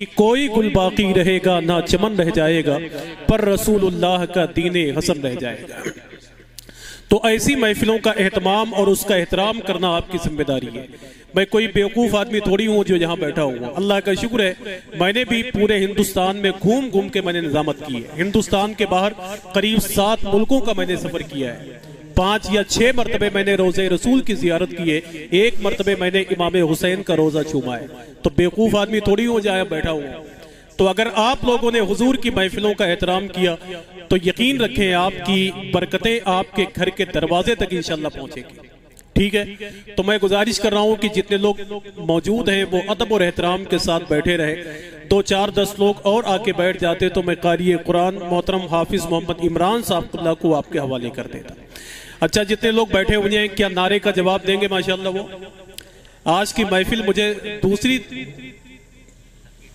कि कोई गुल बाकी रहेगा ना चमन रह जाएगा, पर रसूलुल्लाह का दीने हसन रह जाएगा। तो ऐसी महफिलों का एहतमाम और उसका एहतराम करना आपकी जिम्मेदारी है। मैं कोई बेवकूफ़ आदमी थोड़ी हूँ जो यहाँ बैठा हुआ। अल्लाह का शुक्र है, मैंने भी पूरे हिंदुस्तान में घूम घूम के मैंने निजामत की है। हिंदुस्तान के बाहर करीब 7 मुल्कों का मैंने सफ़र किया है। 5 या 6 मरतबे मैंने रोज़े रसूल की ज़ियारत की है। 1 मरतबे मैंने इमाम हुसैन का रोज़ा चूमा है। तो बेवकूफ़ आदमी थोड़ी हो जाए बैठा हुआ। तो अगर आप लोगों ने हुजूर की महफिलों का एहतराम किया तो यकीन रखें आपकी बरकतें आपके घर के दरवाजे तक इंशाल्लाह पहुंचेगी। ठीक है, तो मैं गुजारिश कर रहा हूं कि जितने लोग मौजूद हैं वो अदब और एहतराम के साथ बैठे रहे। 2, 4, 10 लोग और आके बैठ जाते तो मैं कारी कुरान मोहतरम हाफिज मोहम्मद इमरान साहब को आपके हवाले कर देता। अच्छा, जितने लोग बैठे हुए हैं क्या नारे का जवाब देंगे? माशाअल्लाह। वो आज की महफिल मुझे दूसरी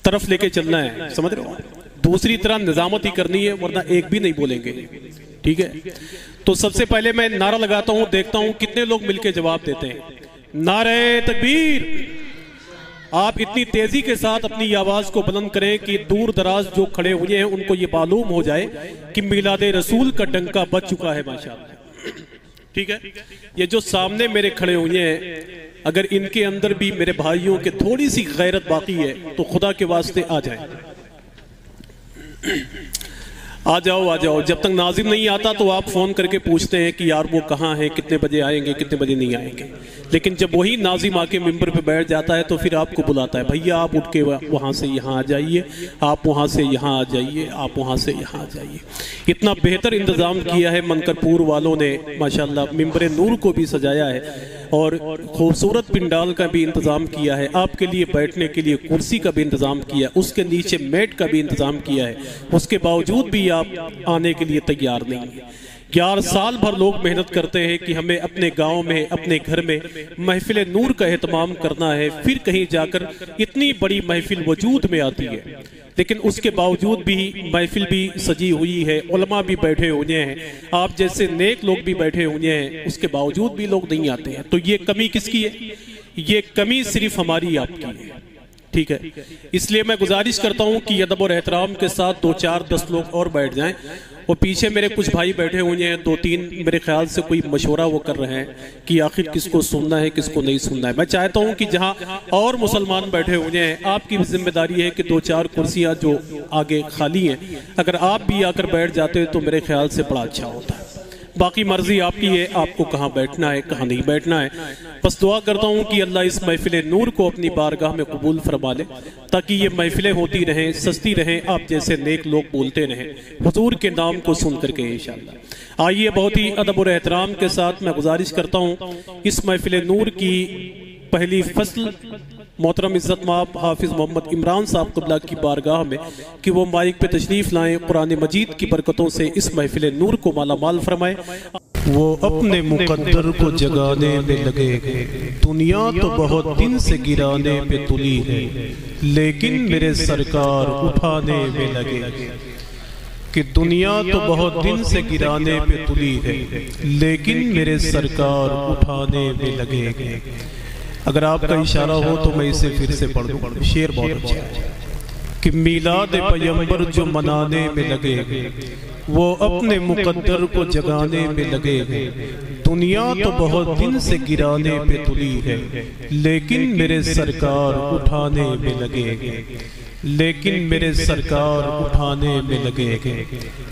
तरफ लेके चलना है, समझ रहे हो? दूसरी तरह निजामत ही करनी है, वरना एक भी नहीं बोलेंगे। ठीक है, तो सबसे पहले मैं नारा लगाता हूं, देखता हूं कितने लोग मिलके जवाब देते हैं। नारे तकबीर। आप इतनी तेजी के साथ अपनी आवाज को बुलंद करें कि दूर दराज जो खड़े हुए हैं उनको ये मालूम हो जाए कि मिलादे रसूल का डंका बज चुका है माशाअल्लाह। ठीक है, ये जो सामने मेरे खड़े हुए हैं, अगर इनके अंदर भी मेरे भाइयों के थोड़ी सी गैरत बाकी है तो खुदा के वास्ते आ जाए। आ जाओ आ जाओ। जब तक नाजिम नहीं आता तो आप फोन करके पूछते हैं कि यार वो कहाँ है, कितने बजे आएंगे, कितने बजे नहीं आएंगे। लेकिन जब वही नाजिम आके मिंबर पे बैठ जाता है तो फिर आपको बुलाता है, भैया आप उठ के वहाँ से यहाँ आ जाइए, आप वहाँ से यहाँ आ जाइए, आप वहाँ से यहाँ आ जाइए। इतना बेहतर इंतज़ाम किया है मनकरपुर वालों ने माशाल्लाह। मिंबर नूर को भी सजाया है और खूबसूरत पिंडाल का भी इंतज़ाम किया है। आपके लिए बैठने के लिए कुर्सी का भी इंतज़ाम किया है, उसके नीचे मैट का भी इंतज़ाम किया है। उसके बावजूद भी आप आने के लिए तैयार नहीं है। यार साल भर लोग मेहनत करते हैं कि हमें अपने गांव में, अपने घर में महफिल नूर का एहतमाम करना है, फिर कहीं जाकर इतनी बड़ी महफिल वजूद में आती है। लेकिन उसके बावजूद भी महफिल भी सजी हुई है, उलमा भी बैठे हुए हैं, आप जैसे नेक लोग भी बैठे हुए हैं, उसके बावजूद भी लोग नहीं आते हैं। तो ये कमी किसकी है? ये कमी सिर्फ हमारी आपकी है। ठीक है, इसलिए मैं गुजारिश करता हूं कि अदब और एहतराम के साथ 2, 4, 10 लोग और बैठ जाएं। और पीछे मेरे कुछ भाई बैठे हुए हैं, 2, 3 मेरे ख्याल से कोई मशवरा वो कर रहे हैं कि आखिर किसको सुनना है, किसको नहीं सुनना है। मैं चाहता हूं कि जहां और मुसलमान बैठे हुए हैं, आपकी भी जिम्मेदारी है कि 2, 4 कुर्सियां जो आगे खाली हैं, अगर आप भी आकर बैठ जाते तो मेरे ख्याल से बड़ा अच्छा होता है। बाकी मर्जी आपकी है, आपको कहाँ बैठना है, कहाँ नहीं बैठना है। बस दुआ करता हूँ कि अल्लाह इस महफिल नूर को अपनी बारगाह में कबूल फरमा ले, ताकि ये महफिलें होती रहें, सस्ती रहें, आप जैसे नेक लोग बोलते रहें हुजूर के नाम को सुन करके इंशाअल्लाह। आइए, बहुत ही अदब और एहतराम के साथ मैं गुजारिश करता हूँ इस महफिल नूर की पहली फसल मोहतरम इज़्ज़त माब हाफिज मोहम्मद इमरान साहब क़िबला की बारगाह में कि वो माइक पे तशरीफ़ लाएं, कुरान मजीद की बरकतों से इस महफिल नूर को मालामाल फरमाएं। वो अपने मुकद्दर को जगाने में लगे, दुनिया तो बहुत दिन से गिराने पे तुली है, लेकिन मेरे सरकार उठाने में लगे। कि दुनिया तो बहुत दिन से गिराने पे तुली है, लेकिन मेरे सरकार उठाने में लगे। अगर आपका इशारा हो तो मैं इसे फिर से पढ़ दूं। शेर बहुत अच्छा है कि मीलाद पैगंबर जो मनाने में लगे, वो अपने मुकद्दर को जगाने में लगे। दुनिया तो बहुत दिन से गिराने पे तुली है, लेकिन मेरे सरकार उठाने में लगे, लेकिन मेरे सरकार उठाने में लगे।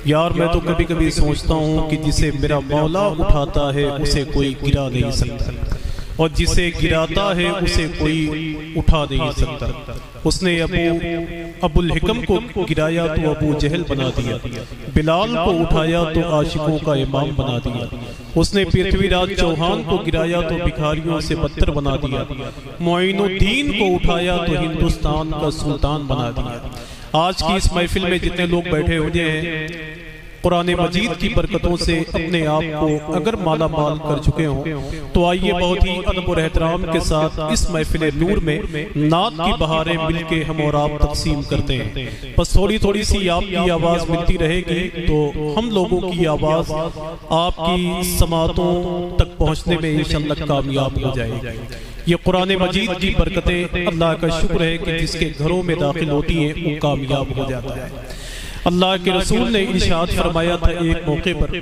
यार मैं तो कभी कभी सोचता हूँ कि जिसे मेरा मौला उठाता है उसे कोई गिरा नहीं सकता, और जिसे गिराता है उसे कोई उठा नहीं सकता। उसने अबुल हिकम को गिराया तो अबू जहल बना दिया, बिलाल को उठाया तो आशिकों का इमाम बना दिया, उसने पृथ्वीराज चौहान को गिराया तो भिखारियों से बदतर बना दिया, मोइनुद्दीन को उठाया तो हिंदुस्तान का सुल्तान बना दिया। आज की इस महफिल में जितने लोग बैठे हुए हैं, कुरान मजीद की बरकतों से अपने आप को अगर माला माल कर चुके हों तो आइए बहुत ही अदब और एहतराम के साथ इस महफिल नूर में नात की बहारें मिलके हम और आप तकसीम करते हैं। बस थोड़ी थोड़ी सी आपकी आवाज़ मिलती रहेगी तो हम लोगों की आवाज़ आपकी समातों तक पहुँचने में इंशाअल्लाह कामयाब हो जाएगी। ये कुरान मजीद की बरकतें अल्लाह का शुक्र है कि जिसके घरों में दाखिल होती हैं वो कामयाब हो जाता है। अल्लाह के रसूल ने इरशाद फरमाया था एक मौके पर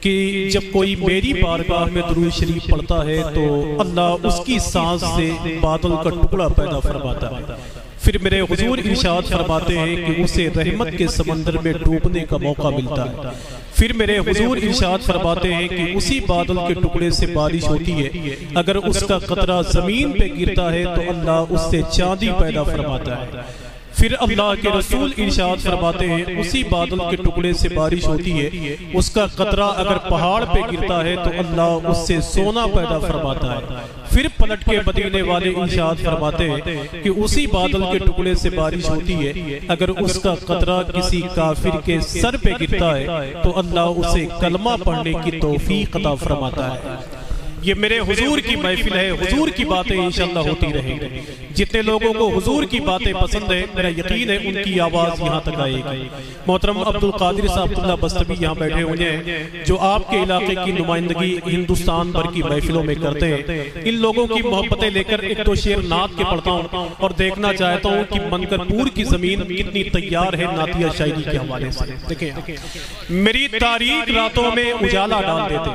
कि जब कोई मेरी बारगाह में दुरूद शरीफ पढ़ता है तो अल्लाह उसकी सांस से बादल का टुकड़ा पैदा फरमाता है। फिर मेरे हुजूर इरशाद फरमाते हैं कि उसे रहमत के समंदर में डूबने का मौका मिलता है। फिर मेरे हुजूर इरशाद फरमाते हैं कि उसी बादल के टुकड़े से बारिश होती है, अगर उसका कतरा जमीन पे गिरता है तो अल्लाह उससे चांदी पैदा फरमाता है। फिर अल्लाह के रसूल इरशाद फरमाते हैं उसी बादल के टुकड़े से बारिश होती है, उसका कतरा अगर पहाड़ पे गिरता है तो अल्लाह उससे सोना पैदा फरमाता है। फिर पलट के मदीने वाले इरशाद फरमाते हैं कि उसी बादल के टुकड़े से बारिश होती है, अगर उसका कतरा किसी काफिर के सर पे गिरता है तो अल्लाह उसे कलमा पढ़ने की तौफीक अता फरमाता है। ये मेरे हुजूर की महफिल है, हुजूर की बातें इंशाअल्लाह होती रहेंगी। जितने लोगों को हुजूर की बातें पसंद है मेरा यकीन है उनकी आवाज़ यहाँ तक आएगी। मोहतरम अब्दुल कादिर साहब बस्तवी यहाँ बैठे हुए हैं जो आपके इलाके की नुमाइंदगी हिंदुस्तान भर की महफिलों में करते हैं। इन लोगों की मोहब्बतें लेकर एक तो शेर नात के पढ़ता हूँ और देखना चाहता हूँ कि मनकरपुर की जमीन कितनी तैयार है नातिया शायरी के हवाले से। देखें, मेरी तारीख रातों में उजाला डाल देते,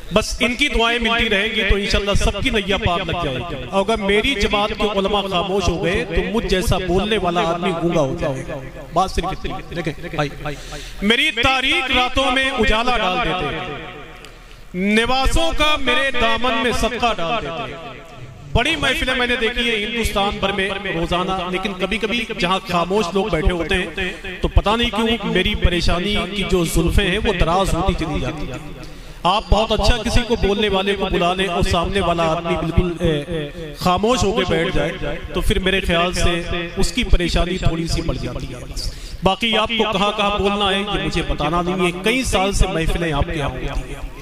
बस इनकी दुआएं मिलती रहेंगी तो इंशाअल्लाह सबकी नैया पार लग जाएगी। अगर मेरी जमात के उलमा खामोश हो गए तो मुझ जैसा बोलने वाला आदमी गूंगा हो जाएगा। बात सिर्फ इतनी। देखें, मेरी तारीख रातों में उजाला डाल देते, निवासों का मेरे दामन में सदका डाल देते। बड़ी महफिलें मैंने देखी है हिंदुस्तान भर में रोजाना, लेकिन कभी कभी जहाँ खामोश लोग बैठे होते हैं तो पता नहीं क्यों मेरी परेशानी की जो जुल्फें हैं वो दराज होती चली जाती है। आप बहुत अच्छा किसी को बोलने वाले को बुला लें और सामने वाला आदमी बिल्कुल खामोश होकर बैठ जाए तो फिर मेरे ख्याल से उसकी परेशानी थोड़ी सी बढ़ जाती है। बाकी आपको कहाँ कहाँ बोलना है ये मुझे बताना नहीं है, कई साल से महफिलें आपके यहाँ होती हैं।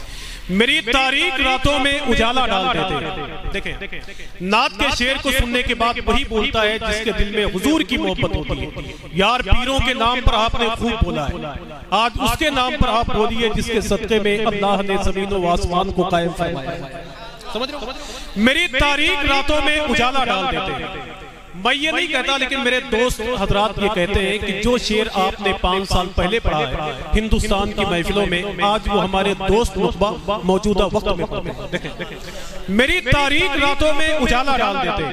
मेरी तारीख रातों में उजाला डाल देते। देखें, नात के शेर को सुनने के बाद वही बोलता है जिसके दिल में हुजूर की मोहब्बत होती है। यार पीरों के नाम पर आपने खूब बोला है, आज उसके नाम पर आप बोलिए जिसके सदक़े में अल्लाह ने ज़मीन व आसमान को कायम फरमाया। समझ रहे हो? मेरी तारीख रातों में उजाला डाल देते। मैं ये नहीं कहता, लेकिन मेरे दोस्त हजरात ये कहते हैं कि जो शेर आपने 5 साल पहले पढ़ा है हिंदुस्तान की महफिलों में, आज वो हमारे दोस्त मुतबा मौजूदा वक्त में पढ़ते हैं। मेरी तारीख रातों में उजाला डाल देते,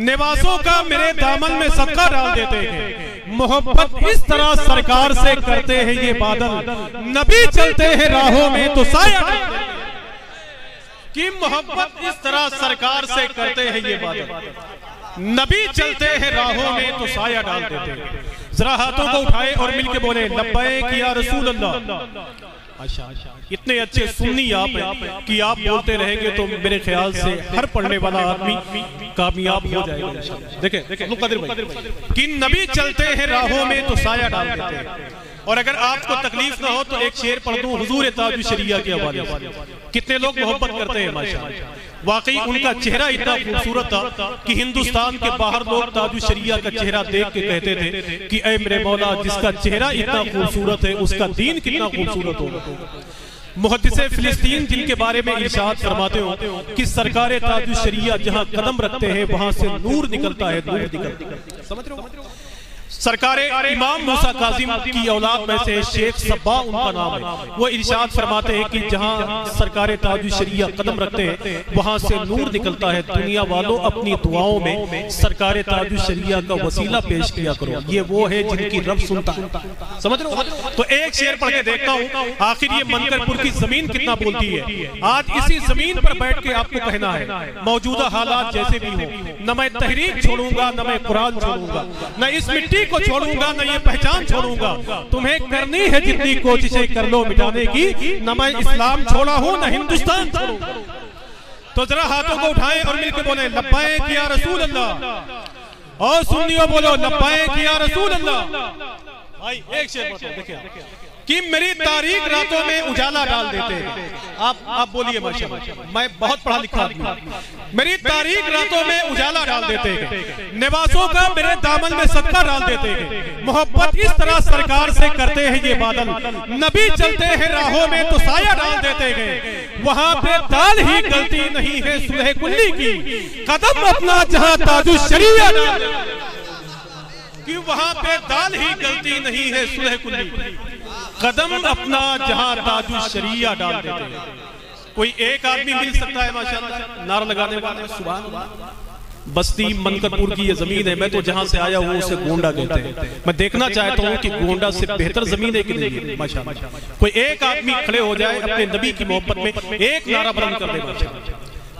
निवासों का मेरे दामन में सदका डाल देते हैं। मोहब्बत इस तरह सरकार से करते हैं ये बादल, नबी चलते हैं राहों में तो साया डालते हैं। कि मोहब्बत इस तरह सरकार से करते हैं ये बादल, नबी चलते हैं राहों में तो साया डाल देते हैं। जरा हाथों को उठाए और मिलके बोले लब्बैक या रसूल अल्लाह। इतने अच्छे सुन्नी आप हैं कि आप बोलते रहेंगे तो मेरे ख्याल से हर पढ़ने वाला आदमी कामयाब हो जाएगा। देखें मुक़द्दर भाई कि नबी चलते हैं राहों में तो साया डाल देते हैं। और अगर आपको तकलीफ ना हो तो एक शेर पढ़ दूं हुजूर ताजुल शरिया के हवाले से। कितने लोग मोहब्बत करते हैं माशाअल्लाह, वाकई उनका चेहरा इतना खूबसूरत था कि हिंदुस्तान के बाहर लोग ताजुल शरिया का चेहरा देख के कहते थे कि ऐ मेरे मौला जिसका चेहरा इतना खूबसूरत है उसका दीन कितना खूबसूरत होगा। मुहद्दिसे फिलिस्तीन जिनके बारे में इरशाद फरमाते हो कि सरकारे ताजुल शरिया जहां कदम रखते हैं वहां से नूर निकलता है, नूर निकलता है। समझ रहे हो? सरकारे इमाम मूसा काजिम की औलाद में से शेख सब्बा उनका नाम है। वो इरशाद फरमाते हैं कि जहां सरकारे ताजुल शरिया कदम रखते हैं वहां से नूर निकलता है। दुनिया वालों अपनी दुआओं में सरकारे ताजुल शरिया का वसीला पेश किया करो, ये वो है जिनकी रब सुनता है। समझ रहे हो? तो एक शेर पढ़ के देखता हूँ आखिर ये मनकरपुर की जमीन कितना बोलती है। आज इसी जमीन पर बैठ के आपको कहना है मौजूदा हालात जैसे भी हो, न मैं तहरीक छोड़ूंगा, न मैं कुरान छोड़ूंगा, न इस मिट्टी को छोड़ूंगा, न ये पहचान छोड़ूंगा। तुम्हें करनी है जितनी कोशिशें कर लो मिटाने की, न मैं इस्लाम छोड़ा हूं न हिंदुस्तान छोड़ूंगा। तो जरा हाथों को उठाएं और मिलकर बोले लब्बैक या रसूल अल्लाह। और सुन्नियों बोलो लब्बैक या रसूल अल्लाह। भाई एक शेर बताओ, देखिए कि मेरी तारीख रातों में उजाला डाल देते हैं। आप बोलिए माशाअल्लाह, मैं बहुत पढ़ा लिखा आदमी। मेरी तारीख रातों में उजाला डाल देते हैं, निवासों का मेरे दामन में सदका डाल देते हैं। मोहब्बत इस तरह सरकार से करते हैं ये बादल, नबी चलते हैं राहों में तो साया डाल देते हैं। वहां पे दाल ही गलती नहीं है सुलह कुल्ली की, कदम अपना जहां ताजु शरीया डाल देते हैं। कि वहां पे दाल ही गलती नहीं है सुलह कुल्ली, कदम अपना जहां ताजु शरीया डाल देते हैं। कोई एक आदमी मिल सकता है माशाअल्लाह नारा लगाने वाला, सुभान अल्लाह। बस्ती मनकरपुर की ये जमीन है, मैं तो जहां से आया हूं उसे गोंडा कहते हैं। मैं देखना चाहता हूं कि गोंडा से बेहतर जमीन है कि नहीं है माशाअल्लाह। कोई एक आदमी खड़े हो जाए अपने नबी की मोहब्बत में, एक नारा बुलंद कर दे माशाअल्लाह,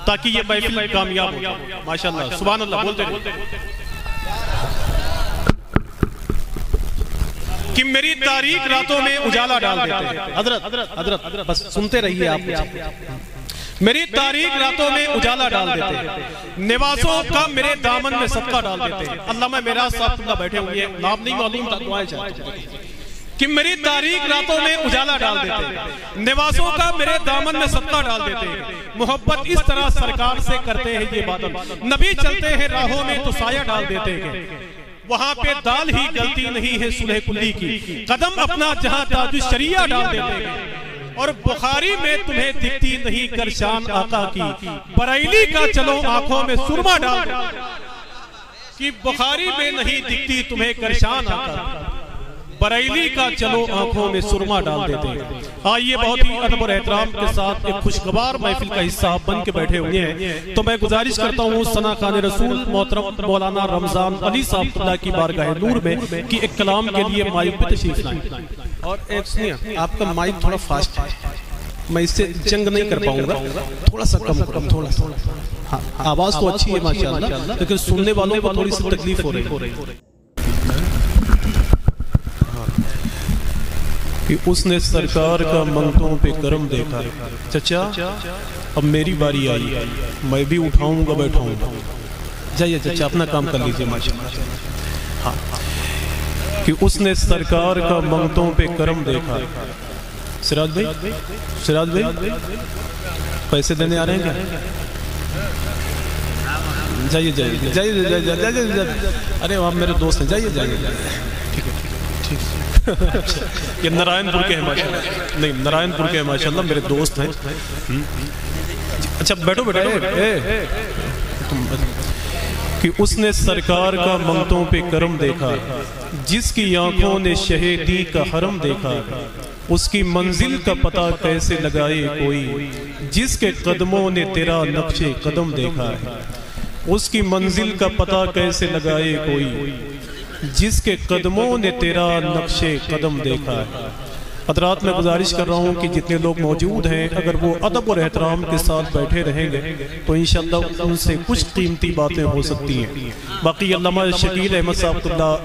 ताकि ये महफिल कामयाब हो जाए माशाअल्लाह। सुभान अल्लाह बोलते रहिए कि मेरी तारीख रातों में उजाला डाल देते हैं। हजरत बस सुनते रहिए आप। मेरी तारीख रातों में उजाला डाल देते हैं, निवासों का मेरे दामन में सदका डाल देते हैं। अल्लामा मेराज साहब बैठे हुए हैं, नाम नहीं मालूम था, दुआएं चाहते कि मेरी तारीख रातों में उजाला डाल देते हैं, निवासों का मेरे दामन में सदका डाल देते हैं। मोहब्बत इस तरह सरकार से करते हैं ये बादल, नबी चलते हैं राहों में तो साया डाल देते हैं। वहां पे दाल ही गलती नहीं है सुलह कुल्ली की, कदम अपना जहां ताजु शरिया डाल देते हैं। और बुखारी में तुम्हें दिखती नहीं कर शान आका की, बरेली का चलो आंखों में सुरमा डाल देते हैं। कि बुखारी में नहीं दिखती तुम्हें कर शान आका, बरेली का चलो आंखों में सुरमा डाल देते हैं। आइए बहुत ही अदब और एहतराम के साथ एक खुशगवार महफिल का हिस्सा बन के बैठे हुए हैं, तो मैं गुजारिश करता हूँ सना खान रसूल मोहतरम मौलाना रमजान अली साहब की बारगाह नूर में कि एक कलाम के लिए माइक पे तशरीफ लाएं। और एक सुनिए, आपका माइक थोड़ा फास्ट है, मैं इससे जंग नहीं कर पाऊंगा, थोड़ा सा कम कम, थोड़ा सा। हाँ, आवाज तो अच्छी है माशाअल्लाह, लेकिन सुनने वालों को थोड़ी सी तकलीफ हो रही है। कि उसने सरकार का मंगतों पे करम देखा, चचा अब मेरी बारी आई, मैं भी उठाऊंगा बैठाऊंगा। जाइए चचा अपना काम कर लीजिए माशाअल्लाह। हाँ, कि उसने सरकार का मंगतों पे करम देखा। सिराज भाई पैसे देने आ रहे हैं क्या? जाइए जाइए जाइए जाइए, अरे आप मेरे दोस्त हैं, जाइए जाइए। ठीक है ठीक है। ये नारायणपुर के हैं माशाल्लाह, नहीं नारायणपुर के हैं माशाल्लाह, मेरे दोस्त हैं। अच्छा बैठो बेटा। कि उसने सरकार का मंगतों पे करम देखा, जिसकी आंखों ने शहीदी का हरम देखा। उसकी मंजिल का पता कैसे लगाए कोई, जिसके कदमों ने तेरा नक्शे कदम देखा है। उसकी मंजिल का पता कैसे लगाए कोई, जिसके कदमों ने तेरा नक्शे कदम देखा है। हज़रात मैं गुजारिश कर रहा हूँ कि जितने लोग मौजूद हैं, अगर वो अदब और एहतराम के साथ बैठे रहेंगे तो इंशाअल्लाह उनसे कुछ कीमती बातें हो सकती हैं। बाकी अल्लामा शकील अहमद साहब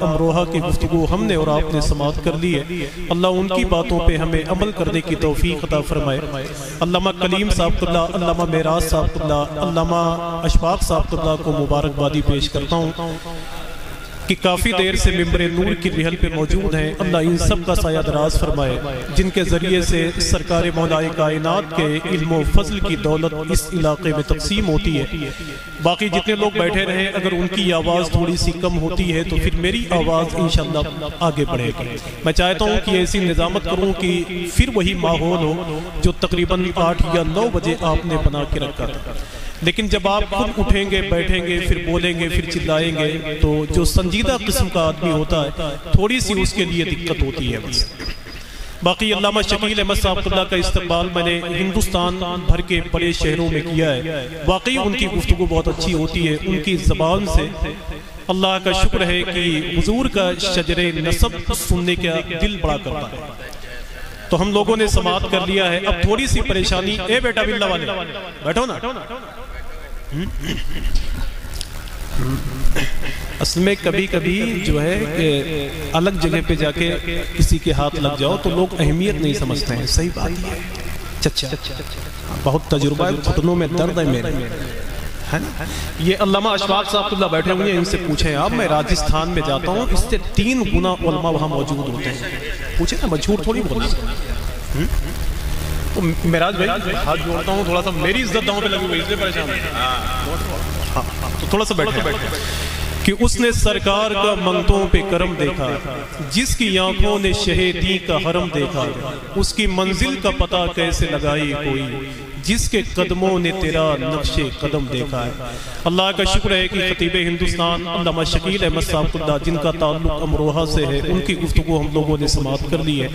अमरोहा की गुफ्तगू हमने और आपने समाअत कर ली है। अल्लाह उनकी बातों पे हमें अमल करने की तौफीक अता फरमाए। अल्लामा कलीम साहब, अल्लामा मेराज साहब, अल्लामा अशफाक साहब को मुबारकबादी पेश करता हूँ कि काफ़ी देर से मिंबर नूर की रिहल पे मौजूद हैं। अल्लाह इन सब का साया दराज फरमाए, जिनके ज़रिए से सरकार मौलाए कायनात के इल्म व फज़ल की दौलत इस इलाके में तकसीम होती है। बाकी जितने लोग बैठे रहे, अगर उनकी आवाज़ थोड़ी सी कम होती है तो फिर मेरी आवाज़ इंशाअल्लाह आगे बढ़ेगी। मैं चाहता हूँ कि ऐसी निज़ामत करूँ कि फिर वही माहौल हो जो तकरीबन 8 या 9 बजे आपने बना के रखा था। लेकिन जब आप खुद उठेंगे, बैठेंगे, फिर बोलेंगे, फिर चिल्लाएंगे, तो जो संजीदा किस्म का आदमी होता है थोड़ी सी उसके लिए दिक्कत होती है बस। बाकी अल्लामा शकील अहमद साहब का इस्तकबाल मैंने हिंदुस्तान भर के बड़े शहरों में किया है। वाकई उनकी गुफ्तगू बहुत अच्छी होती है, उनकी ज़बान से अल्लाह का शुक्र है कि हुजूर का शजरे नसब सुनने का दिल बड़ा करता है। तो हम लोगों ने समाअत कर लिया है। अब थोड़ी सी परेशानी, ए बेटा बिल्ला वाले बैठो ना। असल में कभी कभी जो है कि अलग जगह पे जाके किसी के हाथ लग जाओ तो लोग अहमियत नहीं समझते हैं। सही बात है चचा, बहुत तजुर्बा है, घुटनों में दर्द है मेरे। है ना। ये अल्लामा अशफाक साहब बैठे हुए हैं, इनसे पूछे आप, मैं राजस्थान में जाता हूँ, इससे 3 गुना उलमा वहाँ मौजूद होते हैं। पूछे ना, मैं झूठ थोड़ी बोला। तो मेराज भाई हाथ जोड़ता हूँ, थोड़ा सा मेरी इज्जत दांव पे लगी हुई, इसलिए परेशान है। तो थोड़ा सा बैठे कि उसने सरकार का मंगतों पे करम देखा, जिसकी आंखों ने शहीदी का हरम देखा, उसकी मंजिल का पता कैसे लगाई कोई, जिसके कदमों ने तेरा नक्शे कदम देखा है। अल्लाह का शुक्र है कि खतीब हिंदुस्तान अल्लामा शकील अहमद साहब, जिनका ताल्लुक अमरोहा से है, उनकी गुफ्तगू हम लोगों ने समाप्त कर ली है।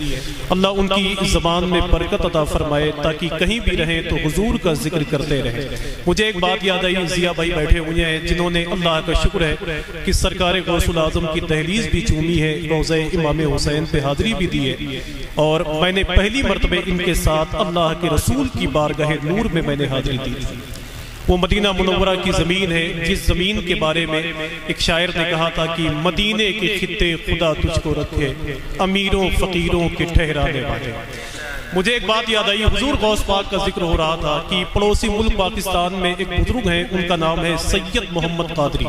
अल्लाह उनकी ज़बान में बरकत अता फरमाए, ताकि कहीं भी रहें तो हुजूर का जिक्र करते रहें। मुझे एक बात याद आई, जिया भाई बैठे हुए हैं, जिन्होंने अल्लाह का शुक्र है कि सरकार गौसुल आज़म की दहलीज भी चूमी है, रोज़े इमाम हुसैन पे हाज़री भी दी है, और मैंने पहली मरतबे इनके साथ अल्लाह के रसूल की बारगाह नूर में मैंने हाज़री दी थी। वो मदीना मुनव्वरा की ज़मीन है, जिस ज़मीन के बारे में एक शायर ने कहा था कि मदीने के खित्ते खुदा तुझको रखे, अमीरों फ़कीरों के ठहराने वाले। मुझे एक बात याद आई, हुजूर गौस पाक का जिक्र हो रहा था कि पड़ोसी मुल्क पाकिस्तान में एक बुजुर्ग हैं, उनका नाम है सैयद मोहम्मद कादरी।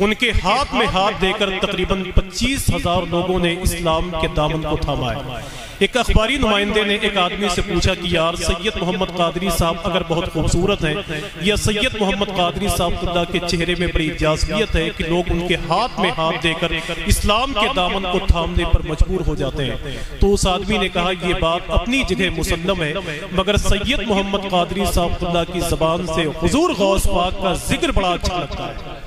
उनके हाथ में हाथ देकर तकरीबन 25,000 लोगों ने इस्लाम के दामन को थामा है। एक अखबारी नुमाइंदे ने एक आदमी से पूछा कि यार सैयद मोहम्मद कादरी साहब अगर बहुत खूबसूरत हैं, या सैयद मोहम्मद कादरी साहब के चेहरे में बड़ी जाज़बियत है कि लोग उनके हाथ में हाथ देकर इस्लाम के दामन को थामने पर मजबूर हो जाते हैं, तो उस आदमी ने कहा ये बात अपनी जगह मुसल्लम है, मगर सैयद मोहम्मद कादरी साहब की ज़बान से हुजूर गौस पाक का जिक्र बड़ा अच्छा लगता है।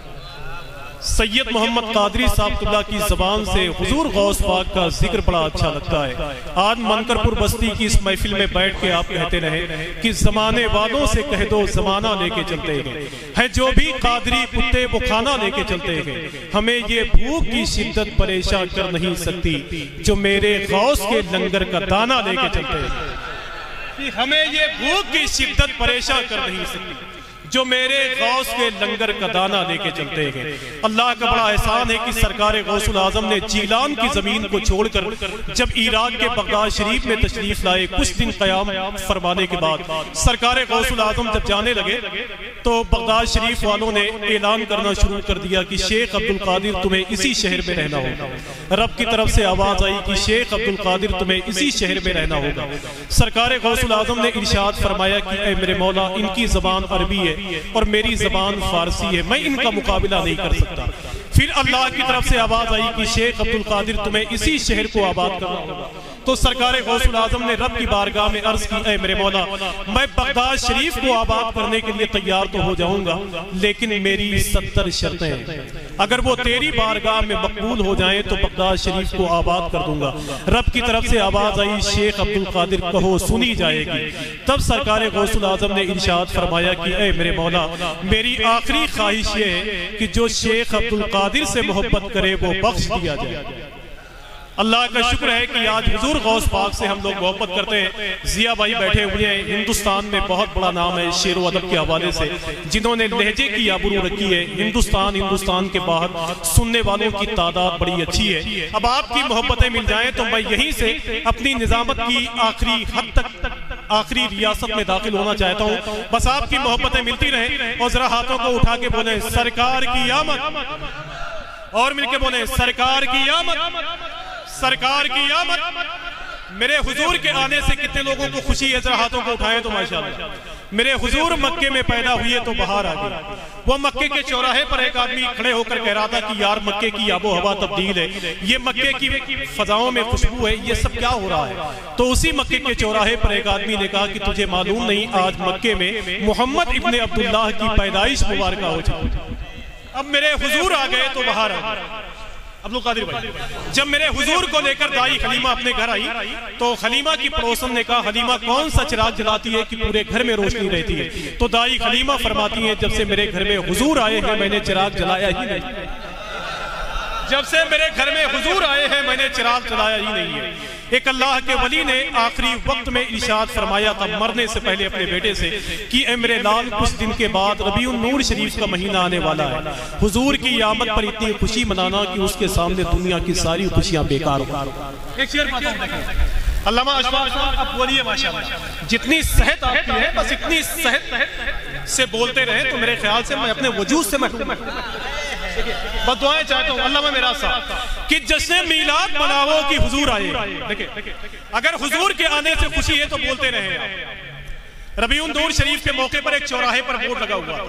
सैयद मोहम्मद कादरी साहब की ज़बान से हुजूर गौस पाक का जिक्र बड़ा अच्छा लगता है। आज मनकरपुर बस्ती की इस महफिल में बैठ के आप कहते रहे कि ज़माने वालों से कह दो ज़माना लेके चलते गए है, जो भी कादरी कुत्ते वो खाना लेके चलते गए, हमें ये भूख की शिद्दत परेशान कर नहीं सकती, जो मेरे गौस के लंगर का दाना लेके चलते हैं। हमें ये भूख की शिद्दत परेशान कर नहीं सकती, जो मेरे गौस के लंगर का दाना लेके चलते हैं। अल्लाह का बड़ा एहसान है कि सरकार गौसुल आजम ने जीलान की जमीन को छोड़कर जब इराक के बगदाद शरीफ में तशरीफ लाए, कुछ दिन क़याम फरमाने के बाद सरकार गौसुल आजम जब जाने लगे तो बगदाद शरीफ वालों ने ऐलान करना शुरू कर दिया कि शेख अब्दुल कादिर तुम्हें इसी शहर में रहना होगा। रब की तरफ से आवाज आई कि शेख अब्दुल कादिर तुम्हें इसी शहर में रहना होगा। सरकार गौसुल आजम ने इरशाद फरमाया कि ऐ मेरे मौला, इनकी जबान अरबी है और मेरी जबान फारसी है, मैं इनका मुकाबला नहीं कर सकता। फिर अल्लाह की तरफ से आवाज आई कि शेख अब्दुल कादिर तुम्हें इसी शहर को आबाद करना होगा। तो सरकार गौसुल आजम ने रब की बारगाह में अर्ज की, ऐ मेरे मौला, मैं बगदाद शरीफ को आबाद करने के लिए तैयार तो हो जाऊंगा, लेकिन मेरी 70 शर्तें हैं। अगर वो तेरी बारगाह में मकबूल हो जाएं तो बगदाद शरीफ को आबाद कर दूंगा। रब की तरफ से आवाज आई, शेख अब्दुल कादिर कहो सुनी जाएगी। तब सरकार गौसुल आजम ने इरशाद फरमाया कि ऐ मेरे मौला, मेरी आखिरी ख्वाहिश ये है कि जो शेख अब्दुल कादिर से मोहब्बत करे वो बख्श दिया जाए। अल्लाह का शुक्र है कि आज हुजूर गौस पाक से हम लोग मोहब्बत करते हैं। जिया भाई बैठे हुए हैं, हिंदुस्तान में बहुत बड़ा नाम है शेर व अदब के हवाले से, जिन्होंने लहजे की आबरू रखी है। हिंदुस्तान के बाहर सुनने वालों की तादाद बड़ी अच्छी है। अब आपकी मोहब्बतें मिल जाएं तो मैं यहीं से अपनी निजामत की आखिरी हद तक आखिरी रियासत में दाखिल होना चाहता हूँ। बस आपकी मोहब्बतें मिलती रहें और जरा हाथों को उठा के बोले सरकार की आमद, और मिलके बोले सरकार की आमद, सरकार की आमद। मेरे हुजूर के आने से कितने लोगों को खुशी है, जरा हाथों को उठाएं तो माशाअल्लाह। मेरे हुजूर मक्के में पैदा हुए तो बाहर आ गए। वो मक्के के चौराहे पर एक आदमी खड़े होकर कह रहा था कि यार मक्के की आबो हवा तब्दील है, ये मक्के की फजाओं में खुशबू है, ये सब क्या हो रहा है। तो उसी मक्के के चौराहे पर एक आदमी ने कहा कि तुझे मालूम नहीं, आज मक्के में मोहम्मद इब्ने अब्दुल्लाह की पैदाइश मुबारक हो चुकी। अब मेरे हुजूर आ गए तो बाहर आ गए। अब्दुल कादिर भाई, जब मेरे हुजूर को लेकर दाई खलीमा अपने घर आई तो खलीमा की पड़ोसन ने कहा, खलीमा कौन सा चिराग जलाती है कि पूरे घर में रोशनी रहती है। तो दाई खलीमा फरमाती है, जब से मेरे घर में हुजूर आए हैं मैंने चिराग जलाया ही नहीं। जब से मेरे घर में हुजूर आए हैं मैंने चिराग जलाया ही नहीं है। एक अल्लाह के वली ने आखिरी वक्त में इरशाद फरमाया था मरने से पहले अपने बेटे से कि ऐ मेरे लाल, कुछ दिन के बाद रबीउन नूर शरीफ का महीना आने वाला है। हुजूर की आमद पर इतनी खुशी मनाना कि उसके सामने दुनिया की सारी खुशियां बेकार हो। एक शेर अल्लामा अशफाक साहब, आप बोलिए माशाअल्लाह, जितनी सेहत आपकी है बस इतनी सेहत से बोलते रहे तो मेरे ख्याल से मैं अपने वजूद से महरूम बदुआएं चाहता हूँ, अल्लाह में मेरा साथ कि जश्न मीलाद मनाओ कि हुजूर आए। देखिए, अगर हुजूर के आने से खुशी है तो बोलते रहे। रबीउन दूर शरीफ के मौके पर एक चौराहे पर बोर्ड लगा हुआ था,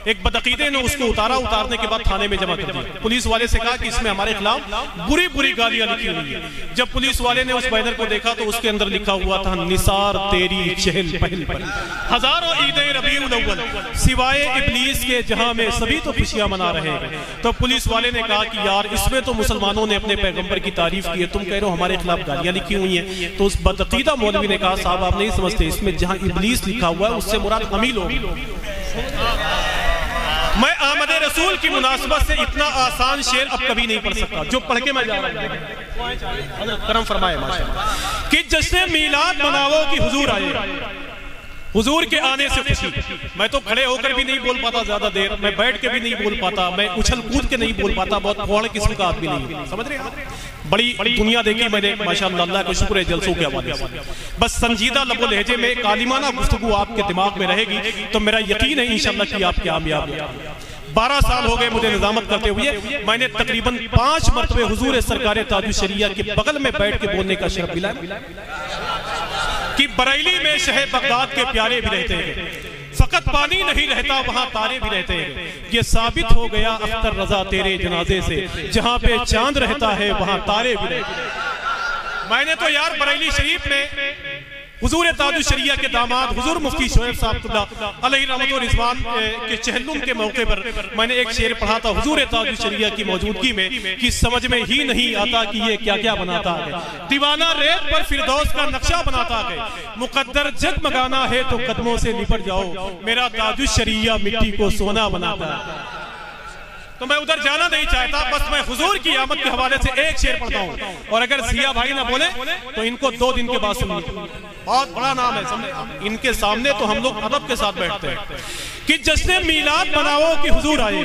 एक बदअकीदे ने उसको उतारने के बाद थाने में जमा कर दिया। पुलिस वाले से कहा कि इसमें हमारे खिलाफ बुरी बुरी गालियां लिखी हुई है। जब पुलिस वाले ने उस बैनर को देखा तो उसके अंदर लिखा हुआ था निसार तेरी चहल पहल पर, हजारों ईदें रबीउल अव्वल सिवाय इब्लीस के जहां में सभी तो खुशियां मना रहे हैं। तो पुलिस वाले ने कहा कि यार इसमें तो मुसलमानों ने अपने पैगंबर की तारीफ की है, तुम कह रहे हो हमारे खिलाफ गालियां लिखी हुई हैं। तो उस बदअकीदा मौलवी ने कहा साहब आप नहीं समझते, इसमें जहां इब्लीस लिखा हुआ है उससे मुराद हम ही लोग। मैं आमद रसूल की मुनासबत से इतना आसान शेर अब कभी नहीं पढ़ सकता जो पढ़ के मैं जा रहा हूं। करम फरमाए माशाअल्लाह कि जश्न मीलाद मनाओ कि हुजूर आए। हुजूर के आने से खुशी। मैं तो खड़े होकर भी नहीं बोल पाता ज्यादा देर, मैं बैठ के भी नहीं बोल पाता, मैं उछल कूद के नहीं बोल पाता, बहुत फौड़ किस्म का आदमी नहीं, समझ रहे हैं? बड़ी दुनिया देखी मैंने माशाअल्लाह, अल्लाह का शुक्र है जलसों के हवाले से। बस संजीदा लबो लहजे में कालिमाना गुफ्तगू आपके दिमाग में रहेगी तो मेरा यकीन है इंशाअल्लाह कि आप कामयाब हैं। 12 साल हो गए मुझे निजामत करते हुए, मैंने तकरीबन 5 मरतबे हुजूर सरकार ताजुश शरिया के बगल में बैठ के बोलने का शरफ मिला कि बरेली में शहर बगदाद के प्यारे भी रहते हैं, फकत पानी नहीं रहता वहां तारे भी रहते हैं। ये साबित हो गया अख्तर रजा तेरे जनाजे से, जहां पे चांद रहता है वहां तारे भी रहते हैं। मैंने तो यार बरेली शरीफ में हुजूर ताजुश शरिया के दामाद हुजूर मुफ्ती शोएब साहब अलैहि रहमत व रिज़वान के चहलुम के मौके पर मैंने एक शेर पढ़ा था हुजूर ताजुश शरिया की मौजूदगी में कि समझ में ही नहीं आता कि ये क्या क्या बनाता है। दीवाना रेत पर फिरदौस का नक्शा बनाता है, मुकद्दर जगमगाना है तो कदमों से लिपट जाओ, मेरा ताजुश शरिया मिट्टी को सोना बनाता है। तो मैं उधर जाना नहीं चाहता, बस मैं हुजूर की आमद के हवाले से एक शेर पढ़ता हूँ, और अगर सिया भाई ना बोले तो इनको 2 दिन के बाद सुनिए। बहुत बड़ा नाम है, इनके सामने तो हम लोग अदब के साथ बैठते हैं कि जश्न मीलाद मनाओ कि हुजूर आए।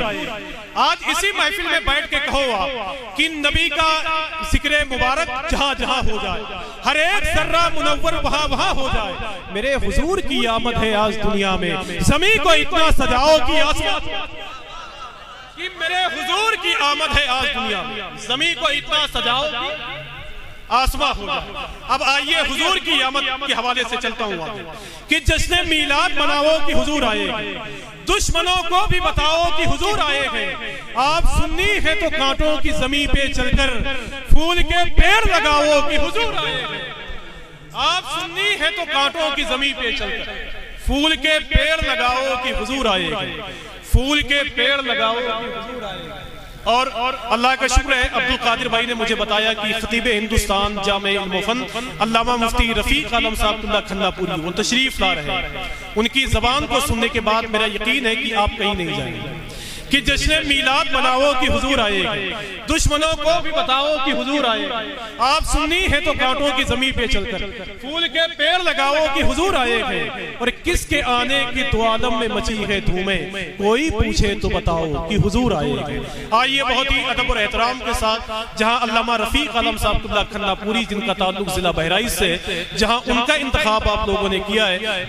आज इसी महफिल में बैठ के कहो आप कि नबी का जिक्र मुबारक जहां जहां हो जाए, हर एक जर्रा मुनव्वर वहां वहां हो जाए। मेरे हुजूर की आमद है आज दुनिया में, ज़मीं को इतना सजाओ कि आसमान कि मेरे हुजूर की आमद है आज दुनिया में, ज़मीं को इतना सजाओ आसमां हो जाए। अब आइए हुजूर की आमद के हवाले से चलता हूँ आगे कि जश्न मीलाद मनाओ कि हुजूर आए हैं, दुश्मनों को भी बताओ कि हुजूर आए हैं। आप सुन्नी है तो कांटों की ज़मीं पे चलकर फूल के पेड़ लगाओ कि हुजूर आए हैं। आप सुन्नी है तो कांटों की ज़मीं पे चलकर फूल के पेड़ लगाओ कि हुजूर आए हैं, फूल के पेड़ लगाओ कि हुजूर आए हैं। और अल्लाह का शुक्र है अब्दुल कादिर भाई ने मुझे बताया कि खतीब हिंदुस्तान जामे इल्म-ओ-फन अल्लामा मुफ्ती रफीक आलम साहब खन्नापुरी वो तशरीफ ला रहे हैं। उनकी जबान को सुनने के बाद मेरा यकीन है कि आप कहीं नहीं जाएंगे कि जश्न मीलाद मनाओ कि हुजूर आए, दुश्मनों को भी बताओ कि हुजूर आए। आप सुन्नी है तो कांटों की जमीन पे चलकर फूल के पेड़ लगाओ कि हुजूर आए हैं। और किसके आने की तो आलम में मची है धूमें, कोई पूछे तो बताओ कि हुजूर आए हैं। आइए बहुत ही अदब और एहतराम के साथ जहां अल्लामा रफीक आलम साहब खन्नापुरी जिनका ताल्लुक जिला बहराइच से, जहां उनका इंतखाब आप लोगों ने किया है